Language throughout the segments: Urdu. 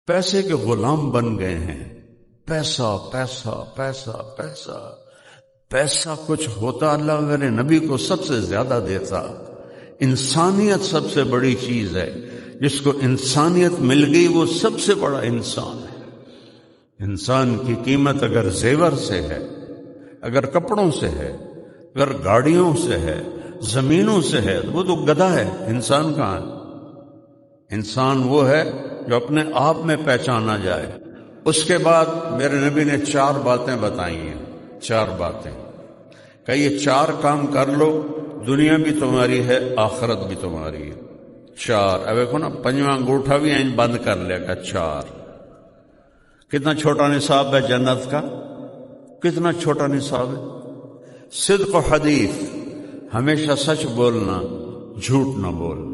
پیسے کے غلام بن گئے ہیں. پیسہ پیسہ پیسہ پیسہ پیسہ کچھ ہوتا اللہ میرے نبی کو سب سے زیادہ دیتا. انسانیت سب سے بڑی چیز ہے. جس کو انسانیت مل گئی وہ سب سے بڑا انسان ہے. انسان کی قیمت اگر زیور سے ہے، اگر کپڑوں سے ہے، اگر گاڑیوں سے ہے، زمینوں سے ہے، وہ تو گدھا ہے. انسان کہاں ہے؟ انسان وہ ہے جو اپنے آپ میں پہچانا جائے. اس کے بعد میرے نبی نے 4 باتیں بتائی ہیں. 4 باتیں کہ یہ 4 کام کر لو، دنیا بھی تمہاری ہے، آخرت بھی تمہاری ہے. 4 اب دیکھو نا، 5واں انگوٹھا بھی این بند کر لے گا. 4 کتنا چھوٹا نصاب ہے جنت کا، کتنا چھوٹا نصاب ہے. صدق و حدیث، ہمیشہ سچ بولنا، جھوٹ نہ بولنا.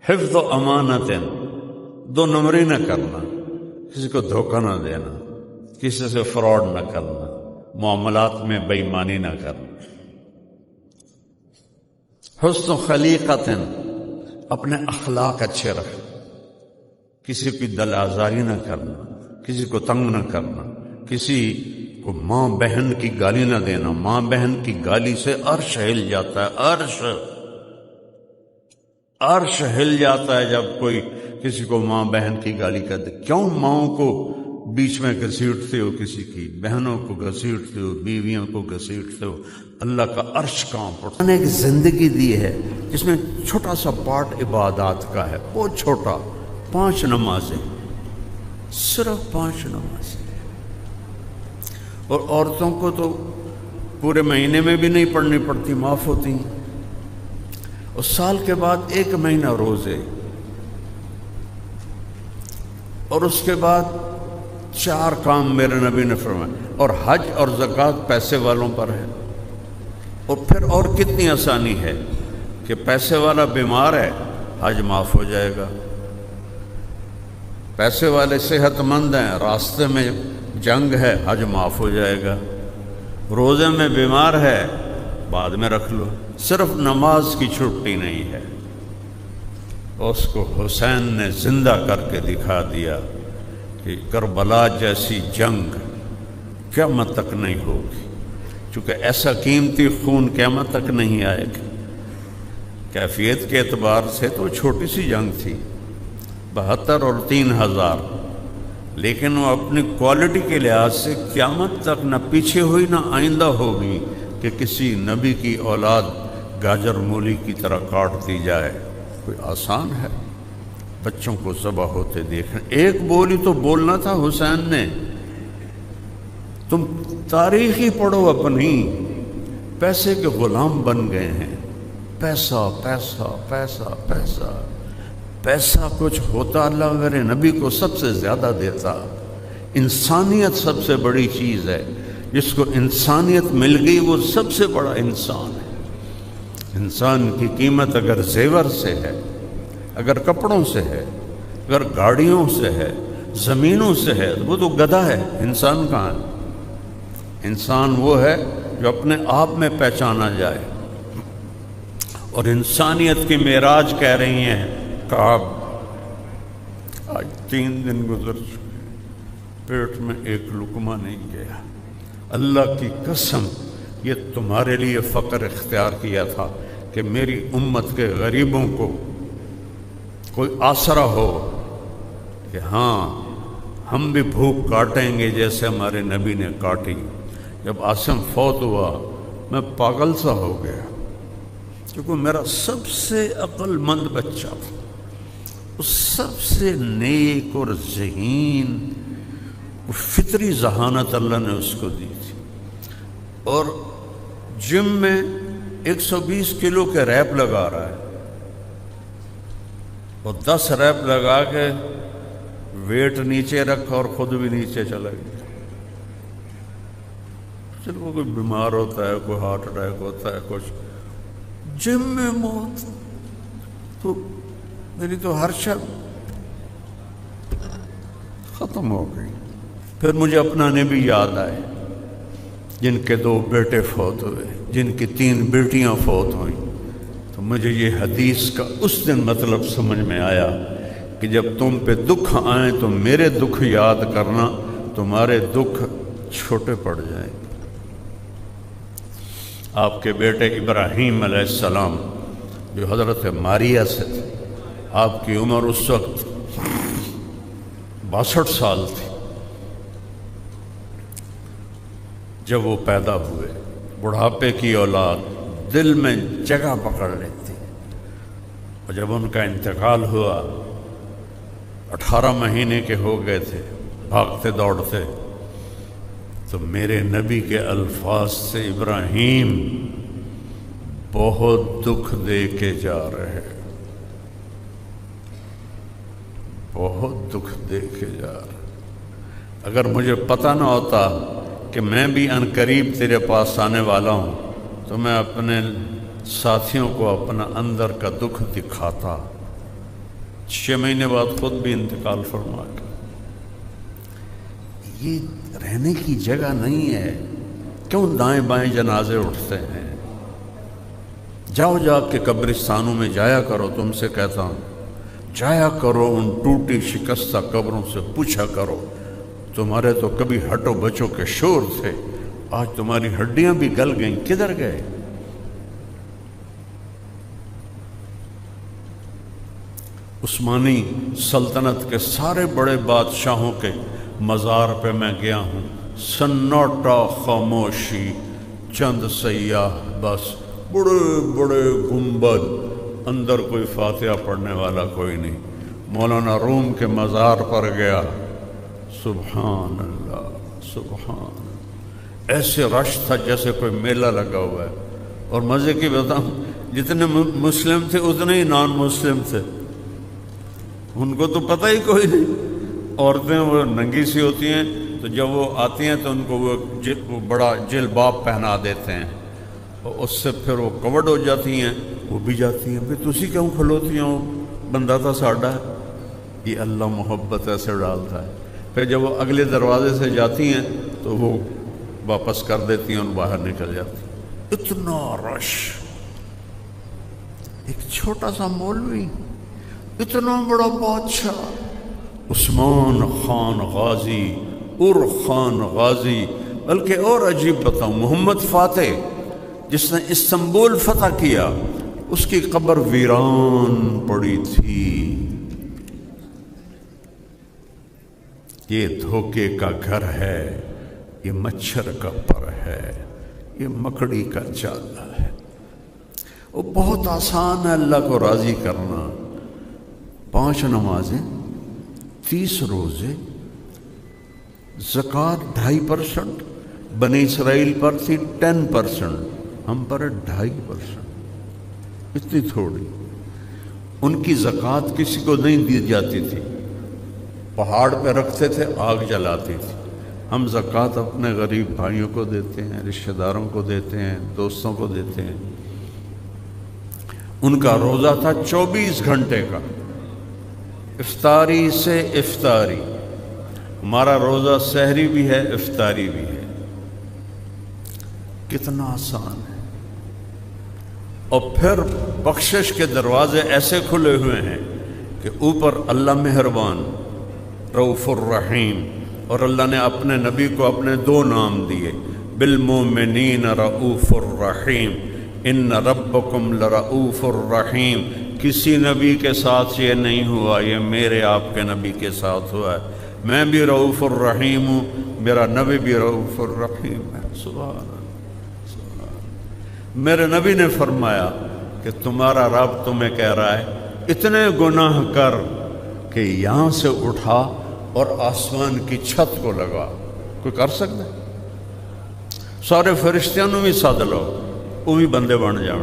حفظ و امانت، 2 نمبری نہ کرنا، کسی کو دھوکہ نہ دینا، کسی سے فراڈ نہ کرنا، معاملات میں بے ایمانی نہ کرنا. حسن و خلیقت، اپنے اخلاق اچھے رکھ، کسی کی دل آزاری نہ کرنا، کسی کو تنگ نہ کرنا، کسی کو ماں بہن کی گالی نہ دینا. ماں بہن کی گالی سے عرش ہل جاتا ہے. عرش ہل جاتا ہے جب کوئی کسی کو ماں بہن کی گالی کہتے. کیوں ماؤں کو بیچ میں گھسیٹتے ہو، کسی کی بہنوں کو گھسیٹتے ہو، بیویوں کو گھسیٹتے ہو؟ اللہ کا عرش کانپ اٹھتا ہے. ایک زندگی دی ہے جس میں چھوٹا سا پارٹ عبادات کا ہے، بہت چھوٹا. 5 نمازیں، صرف 5 نمازیں. اور عورتوں کو تو پورے مہینے میں بھی نہیں پڑھنی پڑتی، معاف ہوتی ہیں. اور سال کے بعد 1 مہینہ روزے، اور اس کے بعد 4 کام میرے نبی نے فرمائے. اور حج اور زکوٰۃ پیسے والوں پر ہے. اور پھر اور کتنی آسانی ہے کہ پیسے والا بیمار ہے، حج معاف ہو جائے گا. پیسے والے صحت مند ہیں، راستے میں جنگ ہے، حج معاف ہو جائے گا. روزے میں بیمار ہے، بعد میں رکھ لو. صرف نماز کی چھٹی نہیں ہے. اس کو حسین نے زندہ کر کے دکھا دیا کہ کربلا جیسی جنگ قیامت تک نہیں ہوگی، چونکہ ایسا قیمتی خون قیامت تک نہیں آئے گا. کیفیت کے اعتبار سے تو چھوٹی سی جنگ تھی، 72 اور 3000، لیکن وہ اپنی کوالٹی کے لحاظ سے قیامت تک نہ پیچھے ہوئی نہ آئندہ ہوگی کہ کسی نبی کی اولاد گاجر مولی کی طرح کاٹ دی جائے. کوئی آسان ہے بچوں کو ذبح ہوتے دیکھنا؟ 1 بولی تو بولنا تھا حسین نے. تم تاریخ ہی پڑھو اپنی. پیسے کے غلام بن گئے ہیں. پیسہ پیسہ پیسہ پیسہ پیسہ کچھ ہوتا اللہ میرے نبی کو سب سے زیادہ دیتا. انسانیت سب سے بڑی چیز ہے. جس کو انسانیت مل گئی وہ سب سے بڑا انسان ہے. انسان کی قیمت اگر زیور سے ہے، اگر کپڑوں سے ہے، اگر گاڑیوں سے ہے، زمینوں سے ہے، وہ تو گدھا ہے. انسان کہاں ہے؟ انسان وہ ہے جو اپنے آپ میں پہچانا جائے. اور انسانیت کی معراج کہہ رہی ہیں کعب. آج 3 دن گزر چکے، پیٹ میں ایک لقمہ نہیں گیا. اللہ کی قسم یہ تمہارے لیے فقر اختیار کیا تھا کہ میری امت کے غریبوں کو کوئی آسرا ہو کہ ہاں ہم بھی بھوک کاٹیں گے جیسے ہمارے نبی نے کاٹی. جب عاصم فوت ہوا میں پاگل سا ہو گیا، کیونکہ میرا سب سے عقل مند بچہ تھا. اس سب سے نیک اور ذہین فطری ذہانت اللہ نے اس کو دی تھی. اور جم میں 120 کلو کے ریپ لگا رہا ہے، اور 10 ریپ لگا کے ویٹ نیچے رکھا اور خود بھی نیچے چلا گیا. چلو کوئی بیمار ہوتا ہے، کوئی ہارٹ اٹیک ہوتا ہے، کچھ جم میں موت، تو میری تو ہر شب ختم ہو گئی. پھر مجھے اپنا نبی یاد آئے جن کے 2 بیٹے فوت ہوئے، جن کی 3 بیٹیاں فوت ہوئیں. تو مجھے یہ حدیث کا اس دن مطلب سمجھ میں آیا کہ جب تم پہ دکھ آئیں تو میرے دکھ یاد کرنا، تمہارے دکھ چھوٹے پڑ جائیں۔ آپ کے بیٹے ابراہیم علیہ السلام جو حضرت ماریہ سے تھے، آپ کی عمر اس وقت 62 سال تھی جب وہ پیدا ہوئے۔ بڑھاپے کی اولاد دل میں جگہ پکڑ لیتی، اور جب ان کا انتقال ہوا 18 مہینے کے ہو گئے تھے، بھاگتے دوڑتے، تو میرے نبی کے الفاظ سے ابراہیم بہت دکھ دے کے جا رہے، بہت دکھ دے کے جا رہے۔ اگر مجھے پتہ نہ ہوتا کہ میں بھی عنقریب تیرے پاس آنے والا ہوں تو میں اپنے ساتھیوں کو اپنا اندر کا دکھ دکھاتا۔ 6 مہینے بعد خود بھی انتقال فرما گیا۔ یہ رہنے کی جگہ نہیں ہے، کیوں دائیں بائیں جنازے اٹھتے ہیں؟ جاؤ جا کے قبرستانوں میں جایا کرو، تم سے کہتا ہوں جایا کرو، ان ٹوٹی شکستہ قبروں سے پوچھا کرو، تمہارے تو کبھی ہٹو بچوں کے شور تھے، آج تمہاری ہڈیاں بھی گل گئیں، کدھر گئے؟ عثمانی سلطنت کے سارے بڑے بادشاہوں کے مزار پہ میں گیا ہوں، سناٹا، خاموشی، چند سیاح بس، بڑے بڑے گنبد، اندر کوئی فاتحہ پڑھنے والا کوئی نہیں۔ مولانا روم کے مزار پر گیا، سبحان اللہ سبحان اللہ، ایسے رش تھا جیسے کوئی میلہ لگا ہوا ہے۔ اور مزے کی بتاؤں، جتنے مسلم تھے اتنے ہی نان مسلم تھے، ان کو تو پتہ ہی کوئی نہیں۔ عورتیں وہ ننگی سی ہوتی ہیں، تو جب وہ آتی ہیں تو ان کو وہ بڑا جلباب پہنا دیتے ہیں، اور اس سے پھر وہ کورڈ ہو جاتی ہیں، وہ بھی جاتی ہیں۔ پھر تسی کیوں کھلوتی ہیں؟ وہ بندہ تھا ساڈا ہے۔ یہ اللہ محبت ایسے ڈالتا ہے۔ پھر جب وہ اگلے دروازے سے جاتی ہیں تو وہ واپس کر دیتی ہیں اور باہر نکل جاتی ہیں۔ اتنا رش، ایک چھوٹا سا مولوی، اتنا بڑا بادشاہ، عثمان خان غازی، خان غازی، بلکہ اور عجیب بتاؤں، محمد فاتح جس نے استنبول فتح کیا، اس کی قبر ویران پڑی تھی۔ یہ دھوکے کا گھر ہے، یہ مچھر کا پر ہے، یہ مکڑی کا جالا ہے۔ وہ بہت آسان ہے اللہ کو راضی کرنا۔ 5 نمازیں، 30 روزے، زکوٰۃ 2.5%، بنی اسرائیل پر تھی 10%، ہم پر 2.5%، اتنی تھوڑی۔ ان کی زکوٰۃ کسی کو نہیں دی جاتی تھی، پہاڑ پہ رکھتے تھے، آگ جلاتی تھی۔ ہم زکوٰۃ اپنے غریب بھائیوں کو دیتے ہیں، رشتہ داروں کو دیتے ہیں، دوستوں کو دیتے ہیں۔ ان کا روزہ تھا 24 گھنٹے کا، افطاری سے افطاری۔ ہمارا روزہ سحری بھی ہے، افطاری بھی ہے۔ کتنا آسان ہے۔ اور پھر بخشش کے دروازے ایسے کھلے ہوئے ہیں کہ اوپر اللہ مہربان، رؤوف الرحیم، اور اللہ نے اپنے نبی کو اپنے 2 نام دیے، بالمؤمنین رؤوف الرحیم، ان ربکم لرؤوف الرحیم۔ کسی نبی کے ساتھ یہ نہیں ہوا، یہ میرے آپ کے نبی کے ساتھ ہوا ہے۔ میں بھی رؤوف الرحیم ہوں، میرا نبی بھی رؤوف الرحیم ہے۔ سبحان اللہ، سبحان اللہ۔ میرے نبی نے فرمایا کہ تمہارا رب تمہیں کہہ رہا ہے اتنے گناہ کر کہ یہاں سے اٹھا اور آسمان کی چھت کو لگا۔ کوئی کر سکتا ہے؟ سارے فرشتیاں نوں بھی سد لو، وہ بھی بندے بن جاؤ،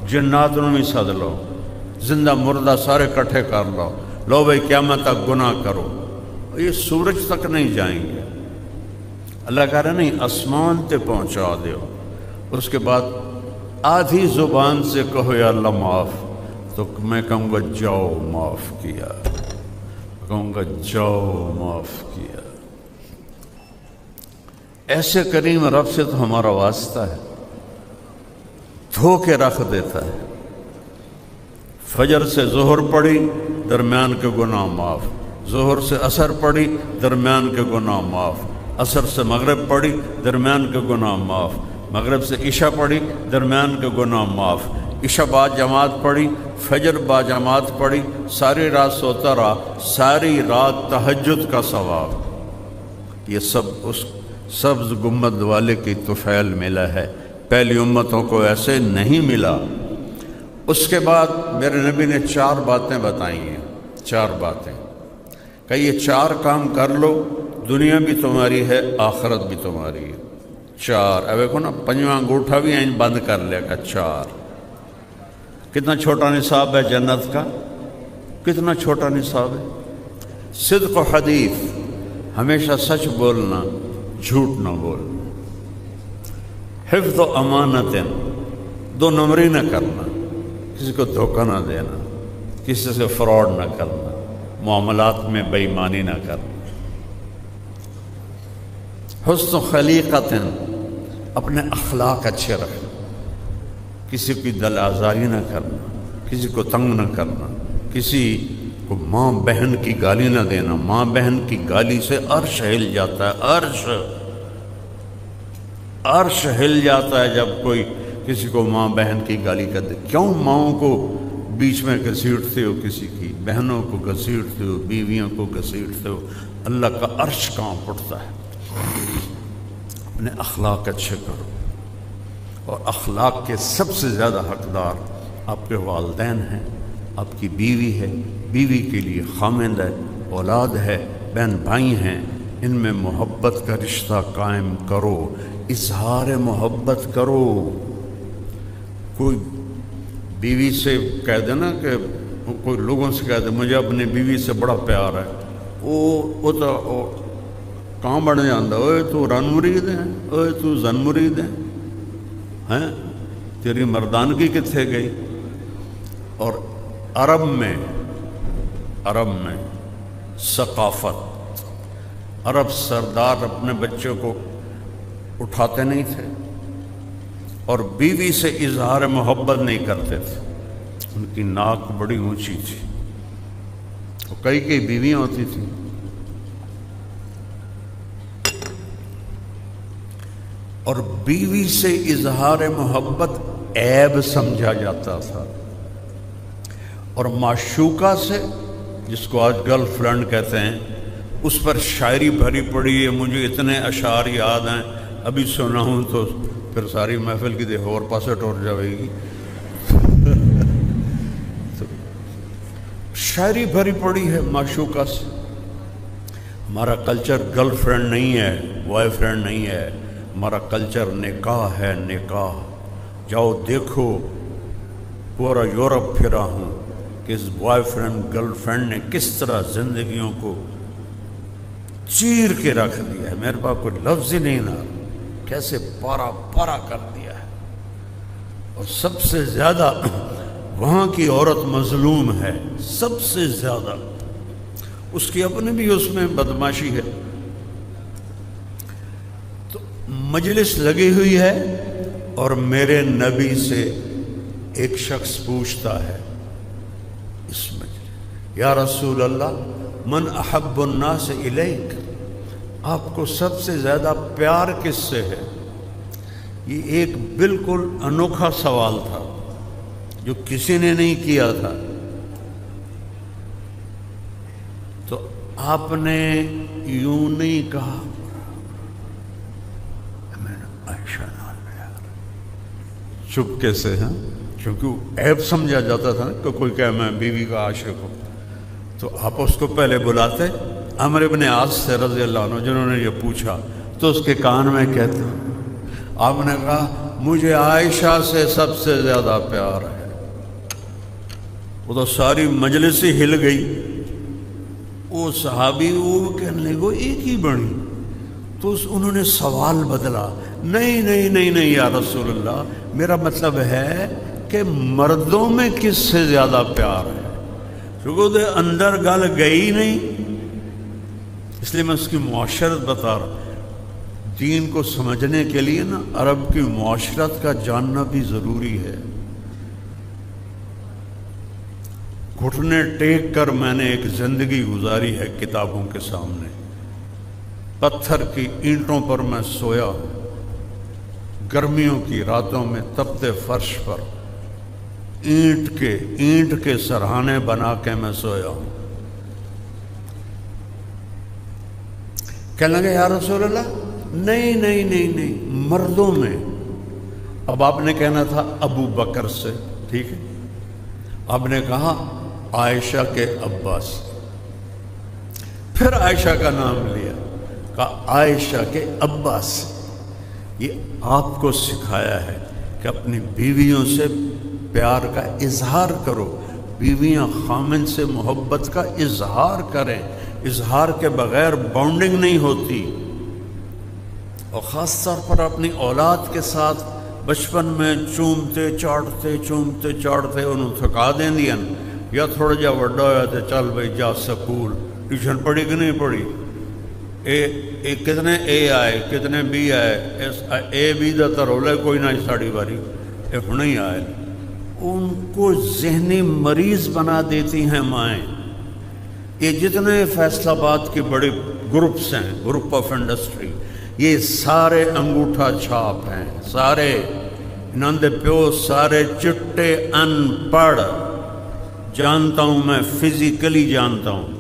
جنات نوں بھی سد لو، زندہ مردہ سارے کٹھے کر لو، لو بھائی قیامت تک گناہ کرو، یہ سورج تک نہیں جائیں گے۔ اللہ کہہ رہا نہیں، آسمان تے پہنچا دیو۔ اس کے بعد آدھی زبان سے کہو یا اللہ معاف، تو میں کہوں گا جاؤ معاف کیا، کہوں گا جاؤ معاف کیا۔ ایسے کریم رب سے تو ہمارا واسطہ ہے، دھو کے رکھ دیتا ہے۔ فجر سے ظہر پڑی، درمیان کے گناہ معاف، ظہر سے عصر پڑھی درمیان کے گناہ معاف، عصر سے مغرب پڑھی درمیان کے گناہ معاف، مغرب سے عشاء پڑھی درمیان کے گناہ معاف، عشاء بعد جماعت پڑھی، فجر با جماعت پڑھی، ساری رات سوتا رہا، ساری رات تہجد کا ثواب۔ یہ سب اس سبز گنبد والے کی طفیل ملا ہے، پہلی امتوں کو ایسے نہیں ملا۔ اس کے بعد میرے نبی نے 4 باتیں بتائی ہیں، 4 باتیں کہ یہ 4 کام کر لو، دنیا بھی تمہاری ہے، آخرت بھی تمہاری ہے۔ 4 اب دیکھو نا، 5واں انگوٹھا بھی این بند کر لے گا۔ 4 کتنا چھوٹا نصاب ہے جنت کا، کتنا چھوٹا نصاب ہے۔ صدق و حدیث، ہمیشہ سچ بولنا، جھوٹ نہ بولنا۔ حفظ و امانت، 2 نمبری نہ کرنا، کسی کو دھوکہ نہ دینا، کسی سے فراڈ نہ کرنا، معاملات میں بے ایمانی نہ کرنا۔ حسن و خلیقت، اپنے اخلاق اچھے رکھنا، کسی کی دل آزاری نہ کرنا، کسی کو تنگ نہ کرنا، کسی کو ماں بہن کی گالی نہ دینا۔ ماں بہن کی گالی سے عرش ہل جاتا ہے، عرش ہل جاتا ہے جب کوئی کسی کو ماں بہن کی گالی کر دے۔ کیوں ماؤں کو بیچ میں گھسیٹتے ہو، کسی کی بہنوں کو گھسیٹتے ہو، بیویوں کو گھسیٹتے ہو؟ اللہ کا عرش کانپ اٹھتا ہے۔ اپنے اخلاق اچھے کرو، اور اخلاق کے سب سے زیادہ حقدار آپ کے والدین ہیں، آپ کی بیوی ہے، بیوی کے لیے خامند ہے، اولاد ہے، بہن بھائی ہیں، ان میں محبت کا رشتہ قائم کرو، اظہار محبت کرو۔ کوئی بیوی سے کہہ دے نا، کہ کوئی لوگوں سے کہہ دے مجھے اپنی بیوی سے بڑا پیار ہے، وہ تو کہاں بڑھ جاندہ، اوے تو رن مرید ہے، اوے تو زن مرید ہے، تیری مردانگی کتھے گئی؟ اور عرب میں ثقافت، عرب سردار اپنے بچوں کو اٹھاتے نہیں تھے اور بیوی سے اظہار محبت نہیں کرتے تھے۔ ان کی ناک بڑی اونچی تھی، اور کئی بیویاں ہوتی تھیں، اور بیوی سے اظہار محبت عیب سمجھا جاتا تھا، اور معشوقہ سے، جس کو آج گرل فرینڈ کہتے ہیں، اس پر شاعری بھری پڑی ہے۔ مجھے اتنے اشعار یاد ہیں، ابھی سنا ہوں تو پھر ساری محفل کی دیکھو اور پاسے ٹور جائے گی۔ شاعری بھری پڑی ہے معشوقہ سے۔ ہمارا کلچر گرل فرینڈ نہیں ہے، بوائے فرینڈ نہیں ہے، ہمارا کلچر نکاح ہے، نکاح۔ جاؤ دیکھو، پورا یورپ پھرا ہوں کہ اس بوائے فرینڈ گرل فرینڈ نے کس طرح زندگیوں کو چیر کے رکھ دیا ہے۔ میرے پاس کوئی لفظ ہی نہیں نا، کیسے پارا پارا کر دیا ہے۔ اور سب سے زیادہ وہاں کی عورت مظلوم ہے، سب سے زیادہ۔ اس کی اپنی بھی اس میں بدماشی ہے۔ تو مجلس لگی ہوئی ہے، اور میرے نبی سے ایک شخص پوچھتا ہے اس مجلس، یا رسول اللہ، من احب الناس الیک، آپ کو سب سے زیادہ پیار کس سے ہے؟ یہ ایک بالکل انوکھا سوال تھا جو کسی نے نہیں کیا تھا۔ تو آپ نے یوں نہیں کہا، میں نے عائشہ نال پیار، چپکے سے، ہاں، کیونکہ وہ عیب سمجھا جاتا تھا کہ کوئی کہے میں بیوی کا عاشق ہوں۔ تو آپ اس کو پہلے بلاتے عمرو بن عاص سے رضی اللہ عنہ، جنہوں نے یہ پوچھا، تو اس کے کان میں کہتے، آپ نے کہا مجھے عائشہ سے سب سے زیادہ پیار ہے۔ وہ تو ساری مجلس ہی ہل گئی۔ وہ صحابی وہ کہنے لگے ایک ہی بڑی، تو انہوں نے سوال بدلا، نہیں نہیں نہیں نہیں یا رسول اللہ، میرا مطلب ہے کہ مردوں میں کس سے زیادہ پیار ہے، کیونکہ اندر گل گئی نہیں، اس لیے میں اس کی معاشرت بتا رہا۔ دین کو سمجھنے کے لیے نا عرب کی معاشرت کا جاننا بھی ضروری ہے۔ گھٹنے ٹیک کر میں نے ایک زندگی گزاری ہے کتابوں کے سامنے، پتھر کی اینٹوں پر میں سویا ہوں، گرمیوں کی راتوں میں تپتے فرش پر اینٹ کے سرہانے بنا کے میں سویا ہوں۔ کہنے لگے یا رسول اللہ نہیں، مردوں میں۔ اب آپ نے کہنا تھا ابو بکر سے، ٹھیک ہے، آپ نے کہا عائشہ کے ابا سے، پھر عائشہ کا نام لیا، کہا عائشہ کے ابا سے۔ یہ آپ کو سکھایا ہے کہ اپنی بیویوں سے پیار کا اظہار کرو، بیویاں خامن سے محبت کا اظہار کریں، اظہار کے بغیر بانڈنگ نہیں ہوتی۔ اور خاص طور پر اپنی اولاد کے ساتھ بچپن میں چومتے چاڑتے انہوں تھکا دیں دیا، یا تھوڑا جا وڈا ہوا تو چل بھائی جا سکول، ٹیوشن پڑھی کہ نہیں پڑھی، کتنے اے آئے کتنے بی آئے، اے بی دا تو رولا کوئی نہ ساڑی باری یہ ہوں ہی آئے، ان کو ذہنی مریض بنا دیتی ہیں مائیں۔ یہ جتنے فیصل آباد کے بڑے گروپس ہیں، گروپ آف انڈسٹری، یہ سارے انگوٹھا چھاپ ہیں، سارے نند پیو سارے چٹے ان پڑھ، جانتا ہوں میں، فزیکلی جانتا ہوں۔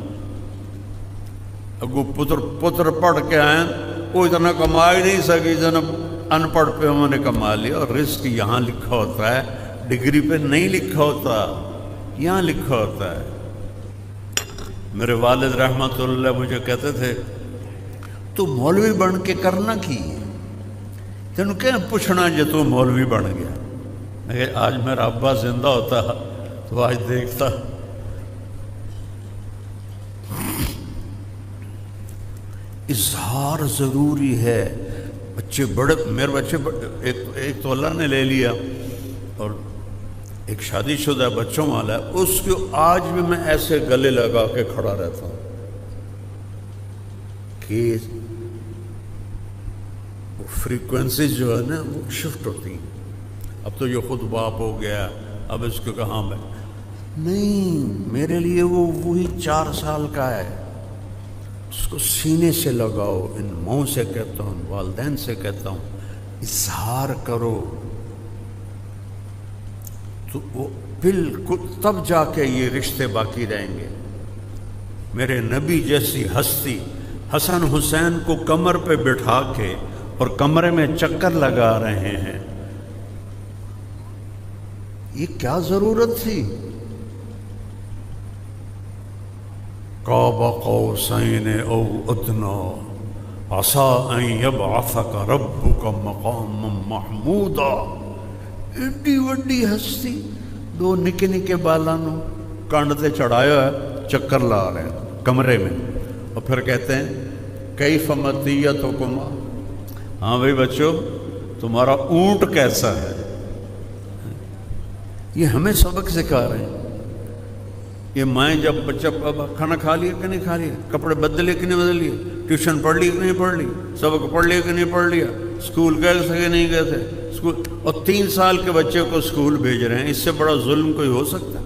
اگو پتر پڑھ کے آئیں، وہ اتنا کما ہی نہیں سکی جتنا ان پڑھ پہ انہوں نے کما لیا۔ اور رزق یہاں لکھا ہوتا ہے، ڈگری پہ نہیں لکھا ہوتا، یہاں لکھا ہوتا ہے۔ میرے والد رحمت اللہ مجھے کہتے تھے تو مولوی بن کے کرنا کی، تینوں کیا پوچھنا جو تو مولوی بن گیا۔ اگر آج میرا ابا زندہ ہوتا تو آج دیکھتا۔ اظہار ضروری ہے۔ بچے بڑے، میرے بچے ایک تو اللہ نے لے لیا اور ایک شادی شدہ بچوں والا ہے، اس کو آج بھی میں ایسے گلے لگا کے کھڑا رہتا ہوں کہ وہ فریکوینسیز جو ہے نا وہ شفٹ ہوتی ہیں۔ اب تو یہ خود باپ ہو گیا، اب اس کو کہاں میں نہیں، میرے لیے وہ وہی 4 سال کا ہے، اس کو سینے سے لگاؤ۔ ان ماؤں سے کہتا ہوں، والدین سے کہتا ہوں، اظہار کرو تو وہ بالکل تب جا کے یہ رشتے باقی رہیں گے۔ میرے نبی جیسی ہستی حسن حسین کو کمر پہ بٹھا کے اور کمرے میں چکر لگا رہے ہیں، یہ کیا ضرورت تھی؟ قاب قوسین او ادنی عسیٰ ان یبعثک ربک مقاما محمودا۔ ایڈی وڈی ہستی، 2 نکے نکے بالانوں کانڈ تے چڑھایا ہے، چکر لا رہے ہیں کمرے میں، اور پھر کہتے ہیں کیف مطیتکما، ہاں بھائی بچوں تمہارا اونٹ کیسا ہے۔ یہ ہمیں سبق سکھا رہے ہیں۔ یہ مائیں جب بچہ کھانا کھا لیا کہ نہیں کھا لیا، کپڑے بدلے کہ نہیں بدل لیے، ٹیوشن پڑھ لی کہ نہیں پڑھ لی، سبق پڑھ لیا کہ نہیں پڑھ لیا، اسکول گئے تھے کہ نہیں گئے تھے اسکول، اور 3 سال کے بچے کو اسکول بھیج رہے ہیں، اس سے بڑا ظلم کوئی ہو سکتا ہے؟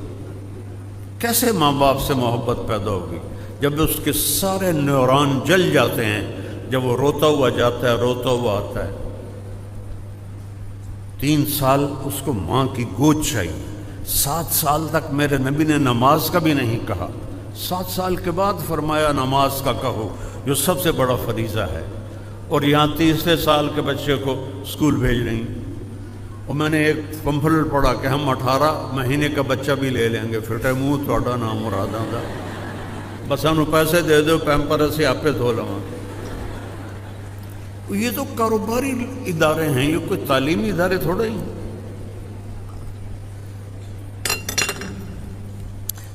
کیسے ماں باپ سے محبت پیدا ہوگی جب اس کے سارے نیورون جل جاتے ہیں، جب وہ روتا ہوا جاتا ہے، روتا ہوا آتا ہے۔ 3 سال اس کو ماں کی گود چاہیے۔ 7 سال تک میرے نبی نے نماز کا بھی نہیں کہا، 7 سال کے بعد فرمایا نماز کا کہو، جو سب سے بڑا فریضہ ہے۔ اور یہاں 30 سال کے بچے کو اسکول بھیج رہی ہیں۔ اور میں نے ایک پمفلٹ پڑھا کہ ہم 18 مہینے کا بچہ بھی لے لیں گے، پھر منہ تھوڑا نام مراداں دا، بس ہم پیسے دے دو، پیمپر سے آپ پہ دھو لواں۔ یہ تو کاروباری ادارے ہیں، یہ کوئی تعلیمی ادارے تھوڑے ہی۔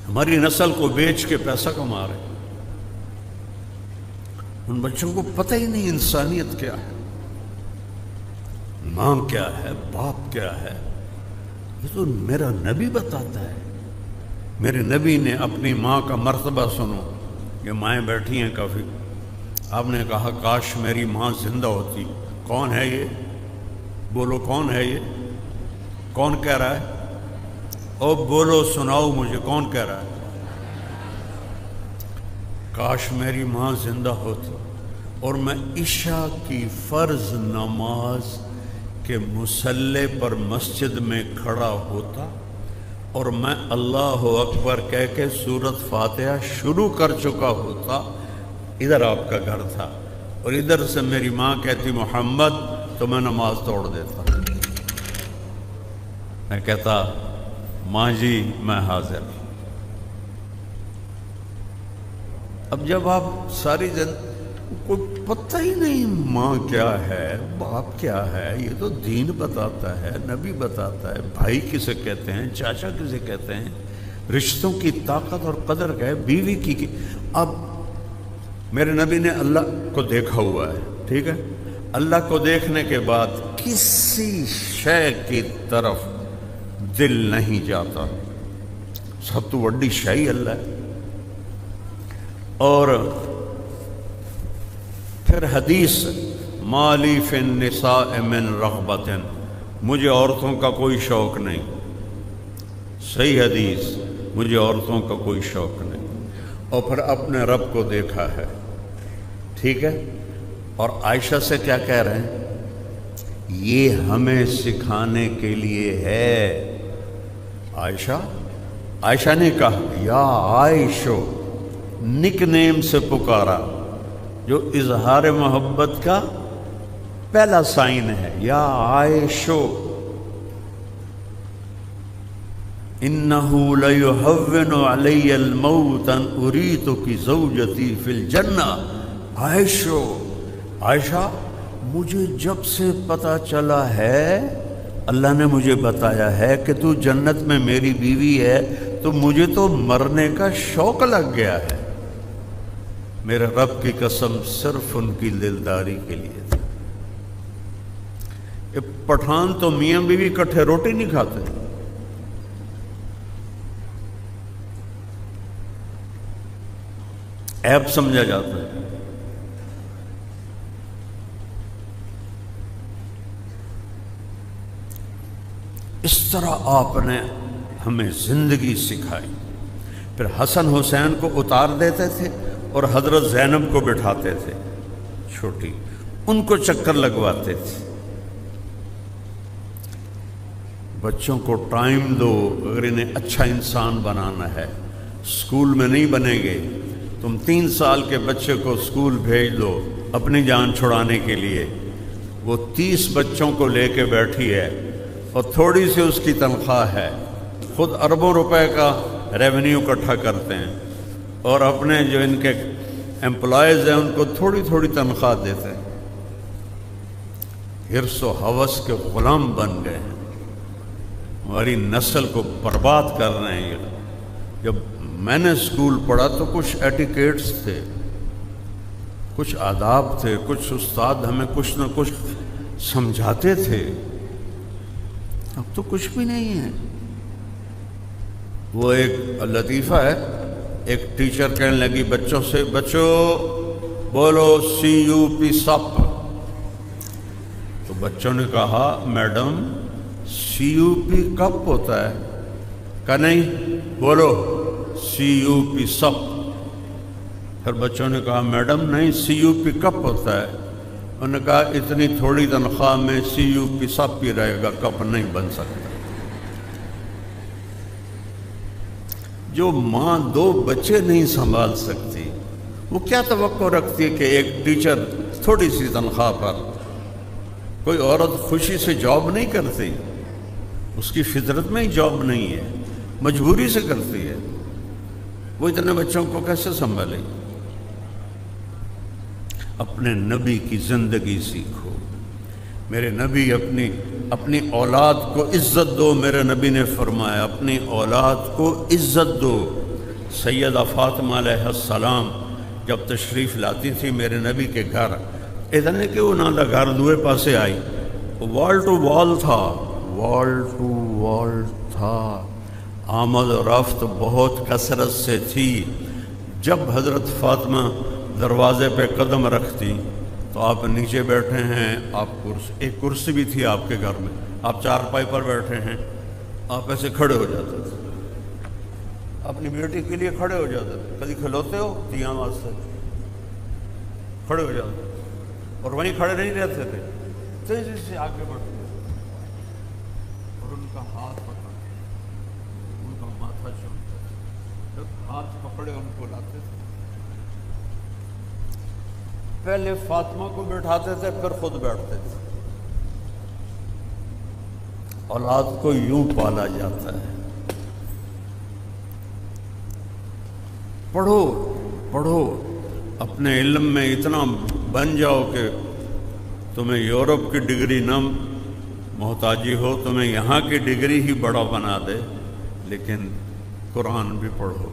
ہماری نسل کو بیچ کے پیسہ کما رہے ہیں، ان بچوں کو پتہ ہی نہیں انسانیت کیا ہے، ماں کیا ہے، باپ کیا ہے۔ یہ تو میرا نبی بتاتا ہے۔ میرے نبی نے اپنی ماں کا مرتبہ سنو، یہ مائیں بیٹھی ہیں کافی، آپ نے کہا کاش میری ماں زندہ ہوتی۔ کون ہے یہ؟ بولو کون ہے یہ؟ کون کہہ رہا ہے؟ او بولو سناؤ مجھے، کون کہہ رہا ہے؟ کاش میری ماں زندہ ہوتی اور میں عشاء کی فرض نماز کے مصلی پر مسجد میں کھڑا ہوتا اور میں اللہ اکبر کہہ کے سورۃ فاتحہ شروع کر چکا ہوتا، ادھر آپ کا گھر تھا اور ادھر سے میری ماں کہتی محمد، تو میں نماز توڑ دیتا، میں کہتا ماں جی میں حاضر۔ اب جب آپ ساری کوئی پتہ ہی نہیں ماں کیا ہے، باپ کیا ہے، یہ تو دین بتاتا ہے، نبی بتاتا ہے، بھائی کسے کہتے ہیں، چاچا کسے کہتے ہیں، رشتوں کی طاقت اور قدر کا ہے، بیوی کی۔ اب میرے نبی نے اللہ کو دیکھا ہوا ہے، ٹھیک ہے، اللہ کو دیکھنے کے بعد کسی شے کی طرف دل نہیں جاتا، سب تو وڈی شے ہی اللہ ہے۔ اور پھر حدیث مالی فی النساء من رغبت، مجھے عورتوں کا کوئی شوق نہیں، صحیح حدیث، مجھے عورتوں کا کوئی شوق نہیں۔ اور پھر اپنے رب کو دیکھا ہے، ٹھیک ہے، اور عائشہ سے کیا کہہ رہے ہیں؟ یہ ہمیں سکھانے کے لیے ہے۔ عائشہ نے کہا یا عائشو، نک نیم سے پکارا، جو اظہار محبت کا پہلا سائن ہے، یا عائشو انہو لیہون علی الموت ان اریتک زوجتی فی الجنہ۔ عائشہ مجھے جب سے پتہ چلا ہے، اللہ نے مجھے بتایا ہے کہ تو جنت میں میری بیوی ہے، تو مجھے تو مرنے کا شوق لگ گیا ہے۔ میرے رب کی قسم صرف ان کی دلداری کے لیے تھی۔ یہ پٹھان تو میاں بیوی اکٹھے روٹی نہیں کھاتے، عیب سمجھا جاتا ہے۔ اس طرح آپ نے ہمیں زندگی سکھائی۔ پھر حسن حسین کو اتار دیتے تھے اور حضرت زینب کو بٹھاتے تھے چھوٹی، ان کو چکر لگواتے تھے۔ بچوں کو ٹائم دو، اگر انہیں اچھا انسان بنانا ہے، اسکول میں نہیں بنیں گے۔ تم 3 سال کے بچے کو اسکول بھیج دو اپنی جان چھڑانے کے لیے، وہ 30 بچوں کو لے کے بیٹھی ہے اور تھوڑی سی اس کی تنخواہ ہے، خود اربوں روپے کا ریونیو اکٹھا کرتے ہیں اور اپنے جو ان کے امپلائیز ہیں ان کو تھوڑی تھوڑی تنخواہ دیتے ہیں۔ حرص و ہوس کے غلام بن گئے ہیں، ہماری نسل کو برباد کر رہے ہیں۔ جب میں نے اسکول پڑھا تو کچھ ایٹیکیٹس تھے، کچھ آداب تھے، کچھ استاد ہمیں کچھ نہ کچھ سمجھاتے تھے، اب تو کچھ بھی نہیں ہے۔ وہ ایک لطیفہ ہے، ایک ٹیچر کہنے لگی بچوں سے، بچوں بولو CUP سپ، تو بچوں نے کہا میڈم CUP کپ ہوتا ہے، کہا نہیں بولو CUP سپ۔ پھر بچوں نے کہا میڈم نہیں CUP کپ ہوتا ہے، انہوں نے کہا اتنی تھوڑی تنخواہ میں CUP سپ ہی رہے گا، کپ نہیں بن سکتا۔ جو ماں 2 بچے نہیں سنبھال سکتی، وہ کیا توقع رکھتی ہے کہ ایک ٹیچر تھوڑی سی تنخواہ پر، کوئی عورت خوشی سے جاب نہیں کرتی، اس کی فطرت میں ہی جاب نہیں ہے، مجبوری سے کرتی ہے، وہ اتنے بچوں کو کیسے سنبھالے؟ اپنے نبی کی زندگی سیکھو۔ میرے نبی اپنی اولاد کو عزت دو، میرے نبی نے فرمایا اپنی اولاد کو عزت دو۔ سیدہ فاطمہ علیہ السلام جب تشریف لاتی تھی میرے نبی کے گھر، اتنے کہ انہوں دا گھر دوے پاسے آئی، وال ٹو وال تھا، وال ٹو وال تھا، آمد و رفت بہت کثرت سے تھی۔ جب حضرت فاطمہ دروازے پہ قدم رکھتی تو آپ نیچے بیٹھے ہیں، آپ ایک کرسی بھی تھی آپ کے گھر میں، آپ چارپائی پر بیٹھے ہیں، آپ ایسے کھڑے ہو جاتے تھے، اپنی بیٹی کے لیے کھڑے ہو جاتے تھے، کبھی کھلوتے ہو تیاں واسطے کھڑے ہو جاتے تھے، اور وہیں کھڑے نہیں رہتے تھے، تیزی سے آگے بڑھتے اور ان کا ہاتھ پکڑتے، ان کا ماتھا چومتے، جب ہاتھ پکڑے ان کو لاتے تھے، پہلے فاطمہ کو بٹھاتے تھے پھر خود بیٹھتے تھے۔ اولاد کو یوں پالا جاتا ہے۔ پڑھو پڑھو، اپنے علم میں اتنا بن جاؤ کہ تمہیں یورپ کی ڈگری نہ محتاجی ہو، تمہیں یہاں کی ڈگری ہی بڑا بنا دے، لیکن قرآن بھی پڑھو۔